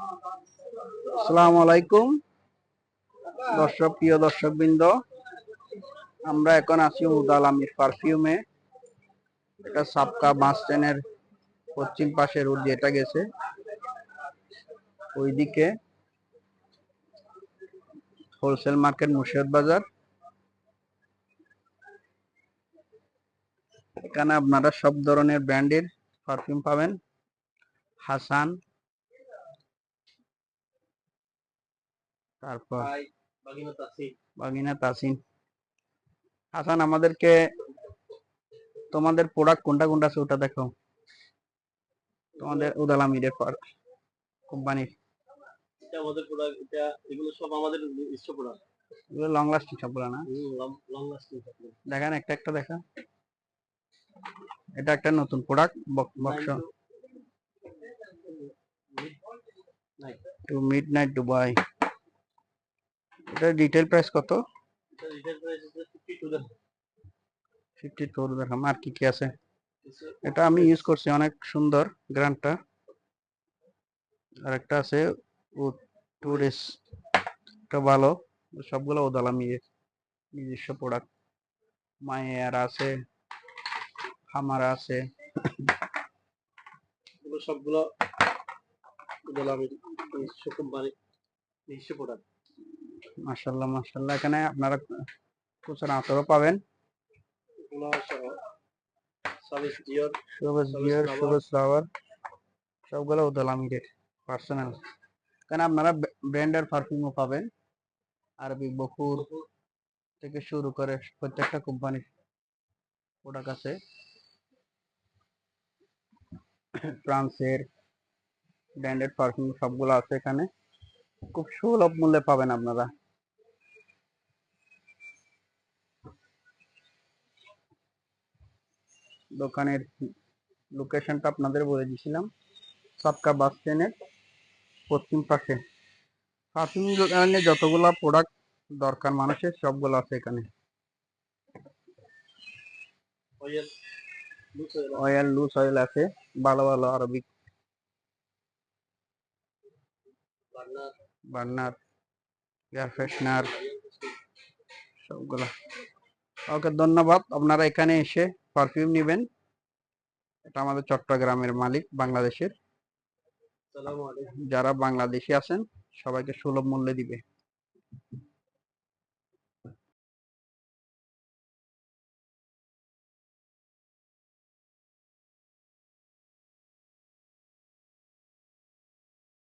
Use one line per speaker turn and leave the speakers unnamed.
আসসালামু আলাইকুম প্রিয় দর্শকবৃন্দ, আমরা এখন আছি উদাল আমির পারফিউমে। এটা সাবকা বাস স্ট্যান্ডের পশ্চিম পাশে রোড যেটা গেছে ওইদিকে হোলসেল মার্কেট মুর্শিদ বাজার। এখানে আপনারা সব ধরনের ব্র্যান্ডের পারফিউম পাবেন। হাসান, তারপর বাগিনা তাসিন। হাসান, আমাদেরকে তোমাদের প্রোডাক্ট কোনটা কোনটা আছে ওটা দেখো। তোমাদের উদাল আমিরের কোম্পানির
আমাদের প্রোডাক্ট, এগুলো সব আমাদের নিজস্ব প্রোডাক্ট।
এগুলো লং লাস্টিং সবগুলো না?
লং লাস্টিং
দেখেন, একটা দেখা। এটা একটা নতুন product box to midnight Dubai. এটা রিটেল প্রাইস কত?
রিটেল প্রাইস হচ্ছে
52 দিরহাম। আর কি কি আছে? এটা আমি ইউজ করছি, অনেক সুন্দর গ্রান্টটা। আর একটা আছে টুরিস্ট, এটা ভালো। সবগুলো উদাল আমিরের নিজস্ব প্রোডাক্ট। মায়ের আছে, হামারা আছে,
সবগুলো উদাল আমির নিজস্ব কোম্পানি, নিজস্ব প্রোডাক্ট।
মাশাআল্লাহ মাশাআল্লাহ। এখানে আপনারা খুচরা আতরও পাবেন। সবুজ ফ্লাওয়ার সবগুলো উদাল আমিরের পার্সোনাল। এখানে আপনারা ব্র্যান্ডের পারফিউমও পাবেন। আরবি বকুর থেকে শুরু করে প্রত্যেকটা কোম্পানির প্রোডাক্ট আছে। ফ্রান্সের ব্র্যান্ডেড পারফিউম সবগুলো আছে এখানে। খুব সুলভ মূল্যে পাবেন আপনারা। দোকানের লোকেশনটা আপনাদের বলে দিয়েছিলাম, সাবকা বাস স্ট্যান্ডের পশ্চিম পাশে। পারফিউম দোকানে যতগুলো প্রোডাক্ট দরকার মানুষের সবগুলো আছে এখানে। অয়েল, লুজ অয়েল আছে, ভালো ভালো আরবিক বার্নার, এয়ার ফ্রেশনার সবগুলো। ওকে, ধন্যবাদ। আপনারা এখানে এসে পারফিউম নেবেন। এটা আমাদের চট্টগ্রামের মালিক, বাংলাদেশের। যারা বাংলাদেশি আছেন সবাইকে সুলভ মূল্যে দিবে।